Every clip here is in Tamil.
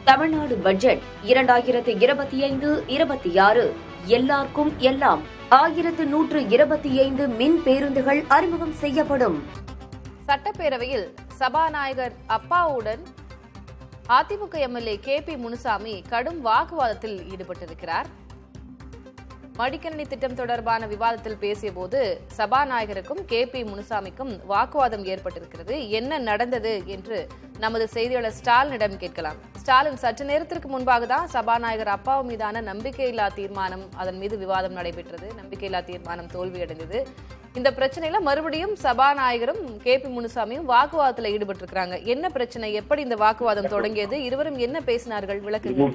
தமிழ்நாடு பட்ஜெட் 2025-26 எல்லாருக்கும் எல்லாம் 1125 மின் பேருந்துகள் அறிமுகம் செய்யப்படும். சட்டப்பேரவையில் சபாநாயகர் அப்பாவுடன் அதிமுக எம்எல்ஏ KP முனுசாமி கடும் வாக்குவாதத்தில் ஈடுபட்டிருக்கிறார். மடிக்கணினி திட்டம் தொடர்பான விவாதத்தில் பேசியபோது சபாநாயகருக்கும் KP முனுசாமிக்கும் வாக்குவாதம் ஏற்பட்டிருக்கிறது. என்ன நடந்தது என்று நமது செய்தியாளர் ஸ்டாலினிடம் கேட்கலாம். ஸ்டாலின், சற்று நேரத்திற்கு முன்பாக தான் சபாநாயகர் அப்பாவு மீதான நம்பிக்கையில்லா தீர்மானம், அதன் மீது விவாதம் நடைபெற்றது. நம்பிக்கையில்லா தீர்மானம் தோல்வியடைந்தது. இந்த பிரச்சனையில மறுபடியும் சபாநாயகரும் KP முனுசாமியும் வாக்குவாதத்தில் ஈடுபட்டிருக்கிறாங்க. என்ன பிரச்சனை? எப்படி இந்த வாக்குவாதம் தொடங்கியது? இருவரும் என்ன பேசினார்கள்? விளக்குங்க.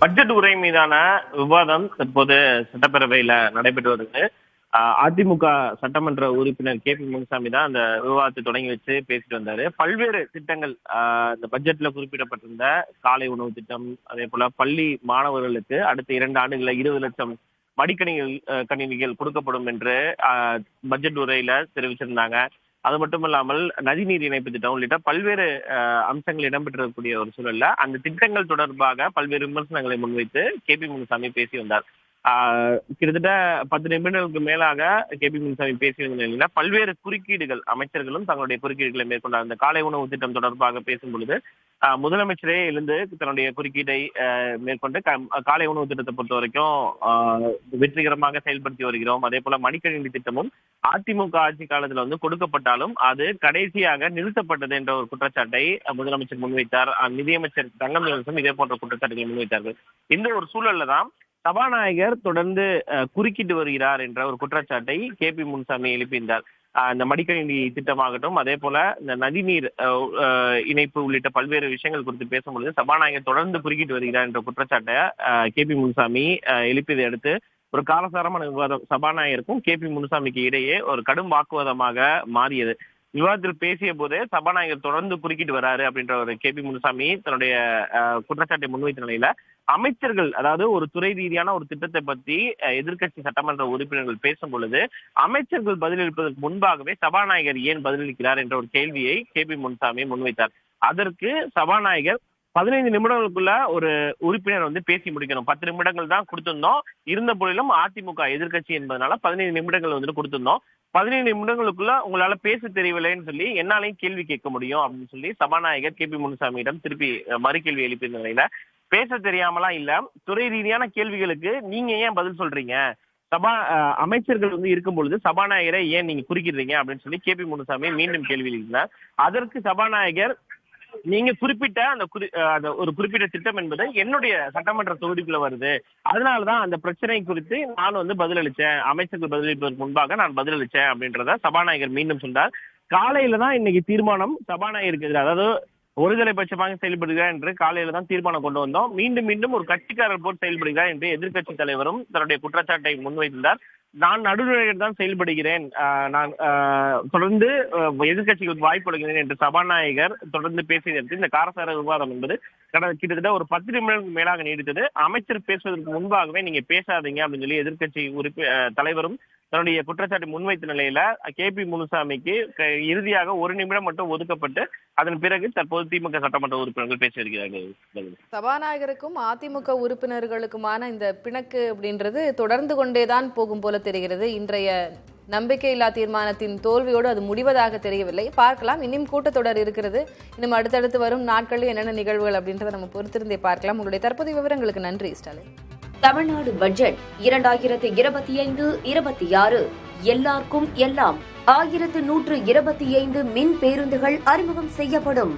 பட்ஜெட் உரை மீதான விவாதம் தற்போது சட்டப்பேரவையில நடைபெற்று வருது. அதிமுக சட்டமன்ற உறுப்பினர் KP முனுசாமி தான் அந்த விவாதத்தை தொடங்கி வச்சு பேசிட்டு வந்தாரு. பல்வேறு திட்டங்கள் இந்த பட்ஜெட்ல குறிப்பிடப்பட்டிருந்த காலை உணவு திட்டம், அதே போல பள்ளி மாணவர்களுக்கு அடுத்த 2 ஆண்டுகளில் 20 லட்சம் கணினிகள் கொடுக்கப்படும் என்று பட்ஜெட் உரையில தெரிவிச்சிருந்தாங்க. அது மட்டும் இல்லாமல் நதிநீர் இணைப்பு திட்டம் உள்ளிட்ட பல்வேறு அம்சங்கள் இடம்பெற்றிருக்கக்கூடிய ஒரு சூழல்ல அந்த திட்டங்கள் தொடர்பாக பல்வேறு விமர்சனங்களை முன்வைத்து KP முனுசாமி பேசி வந்தார். கிட்டத்தட்ட 10 நிமிடங்களுக்கு மேலாக KP முனுசாமி பேசி வந்த நிலையில பல்வேறு குறுக்கீடுகள், அமைச்சர்களும் தங்களுடைய குறுக்கீடுகளை மேற்கொண்டார். அந்த காலை உணவு திட்டம் தொடர்பாக பேசும் பொழுது முதலமைச்சரே எழுந்து தன்னுடைய குறுக்கீட்டை மேற்கொண்டு காலை உணவு திட்டத்தை பொறுத்த வரைக்கும் வெற்றிகரமாக செயல்படுத்தி வருகிறோம். அதே போல மடிக்கணினி திட்டமும் அதிமுக ஆட்சி காலத்துல கொடுக்கப்பட்டாலும் அது கடைசியாக நிறுத்தப்பட்டது என்ற ஒரு குற்றச்சாட்டை முதலமைச்சர் முன்வைத்தார். நிதியமைச்சர் தங்கமணியும் இதே போன்ற குற்றச்சாட்டுகளை முன்வைத்தார்கள். இந்த ஒரு சூழல்ல தான் சபாநாயகர் தொடர்ந்து குறுக்கிட்டு வருகிறார் என்ற ஒரு குற்றச்சாட்டை KP முனுசாமி எழுப்பியிருந்தார். இந்த மடிக்கணினி திட்டமாகட்டும், அதே போல இந்த நதிநீர் இணைப்பு உள்ளிட்ட பல்வேறு விஷயங்கள் குறித்து பேசும்பொழுது சபாநாயகர் தொடர்ந்து குறுக்கிட்டு வருகிறார் என்ற குற்றச்சாட்டை KP முனுசாமி எழுப்பியதை அடுத்து ஒரு காலசாரமான விவாதம் சபாநாயகருக்கும் KP முனுசாமிக்கு இடையே ஒரு கடும் வாக்குவாதமாக மாறியது. விவாதத்தில் பேசிய போதே சபாநாயகர் தொடர்ந்து குறுக்கிட்டு வராரு அப்படின்ற ஒரு KP முனுசாமி தன்னுடைய குற்றச்சாட்டை முன்வைத்த நிலையில அமைச்சர்கள், அதாவது ஒரு துறை ரீதியான ஒரு திட்டத்தை பற்றி எதிர்க்கட்சி சட்டமன்ற உறுப்பினர்கள் பேசும் பொழுது அமைச்சர்கள் பதிலளிப்பதற்கு முன்பாகவே சபாநாயகர் ஏன் பதிலளிக்கிறார் என்ற ஒரு கேள்வியை KP முனுசாமி முன்வைத்தார். அதற்கு சபாநாயகர் 15 நிமிடங்களுக்குள்ள ஒரு உறுப்பினர் பேசி முடிக்கணும். 10 நிமிடங்கள் தான் கொடுத்திருந்தோம். இருந்த போதிலும் அதிமுக எதிர்கட்சி என்பதனால 15 நிமிடங்கள் கொடுத்திருந்தோம். 15 நிமிடங்களுக்குள்ள உங்களால பேச தெரியவில்லைன்னு சொல்லி என்னாலையும் கேள்வி கேட்க முடியும் அப்படின்னு சொல்லி சபாநாயகர் KP முனுசாமியிடம் திருப்பி மறு கேள்வி எழுப்பிய நிலையில, பேச தெரியாமலாம் இல்ல, துறை ரீதியான கேள்விகளுக்கு நீங்க ஏன் பதில் சொல்றீங்க, அமைச்சர்கள் இருக்கும் பொழுது சபாநாயகரை ஏன் நீங்க குறிக்கிறீங்க அப்படின்னு சொல்லி KP முனுசாமி மீண்டும் கேள்வி எழுப்பினார். அதற்கு சபாநாயகர், நீங்க குறிப்பிட்ட அந்த ஒரு குறிப்பிட்ட திட்டம் என்பது என்னுடைய சட்டமன்ற தொகுதிக்குள்ள வருது, அதனாலதான் அந்த பிரச்சனை குறித்து நான் பதிலளிச்சேன், அமைச்சர்கள் பதிலளிப்பதற்கு முன்பாக நான் பதிலளிச்சேன் அப்படின்றத சபாநாயகர் மீண்டும் சொன்னார். காலையில தான் இன்னைக்கு தீர்மானம் சபாநாயகருக்கு எதிராக, அதாவது ஒருதலை பட்சமாக செயல்படுகிறார் என்று காலையில தான் தீர்மானம் கொண்டு வந்தோம். மீண்டும் மீண்டும் ஒரு கட்சிக்காரர் போல் செயல்படுகிறார் என்று எதிர்கட்சி தலைவரும் தன்னுடைய குற்றச்சாட்டை முன்வைத்தார். நான் நடுநிலையில் தான் செயல்படுகிறேன், நான் தொடர்ந்து எதிர்கட்சிகளுக்கு வாய்ப்பு அளிக்கிறேன் என்று சபாநாயகர் தொடர்ந்து பேசியதற்கு இந்த காரசார விவாதம் என்பது கிட்டத்தட்ட ஒரு 10 நிமிடங்களுக்கு மேலாக நீடித்தது. அமைச்சர் பேசுவதற்கு முன்பாகவே நீங்க பேசாதீங்க அப்படின்னு சொல்லி எதிர்கட்சி தலைவரும் தன்னுடைய குற்றச்சாட்டை முன்வைத்த நிலையில KP முனுசாமிக்கு இறுதியாக 1 நிமிடம் மட்டும் ஒதுக்கப்பட்டு அதன் பிறகு தற்போது திமுக சட்டமன்ற உறுப்பினர்கள் பேசி வருகிறார்கள். சபாநாயகருக்கும் அதிமுக உறுப்பினர்களுக்குமான இந்த பிணக்கு அப்படின்றது தொடர்ந்து கொண்டேதான் போகும் போல தெரிகிறது. இன்றைய நம்பிக்கையில்லா தீர்மானத்தின் தோல்வியோடு அது முடிவதாக தெரியவில்லை. பார்க்கலாம், இன்னும் கூட்டத்தொடர் இருக்கிறது. இன்னும் அடுத்தடுத்து வரும் நாட்களில் என்னென்ன நிகழ்வுகள் அப்படின்றத நம்ம பொறுத்திருந்தே பார்க்கலாம். உங்களுடைய தற்போதைய விவரங்களுக்கு நன்றி ஸ்டாலின். தமிழ்நாடு பட்ஜெட் 2025-26 எல்லாருக்கும் எல்லாம் 1125 மின் பேருந்துகள் அறிமுகம் செய்யப்படும்.